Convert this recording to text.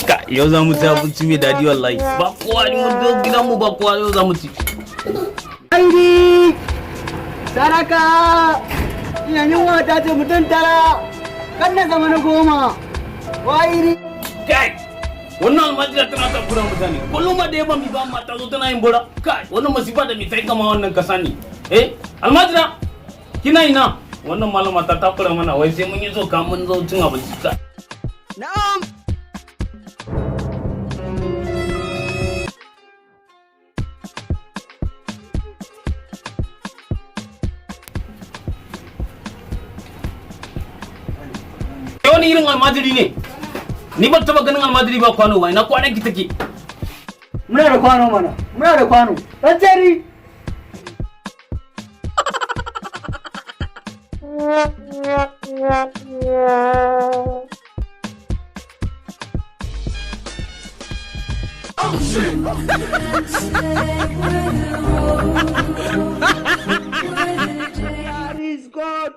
Ka yau za mu ci abinci mai daɗi wallahi. Ba kowa ne mun zo gidan mu ba kowa yau za mu ci. Airi! Saraka! Ina yunwa ta ce mutum tara. Kan na zama na 10. Wairi! Kai! Wannan almajira tana ta kura mutane. Kullum ma da yaba mi ba mata zo tana yin bora. Kai! Wannan masifa da mi sai kama wannan kasa ne. Almajira! Kina ina? Wannan malama ta takura mana wai sai mun yi zo ka mun zo cin abinci ka. Na'am! Wani irin almajiri ne? Ni ba taba ganin almajiri ba kwano ba, ina kwanan ki take? Muna da kwano mana, muna da kwano. Dan jari! That is God.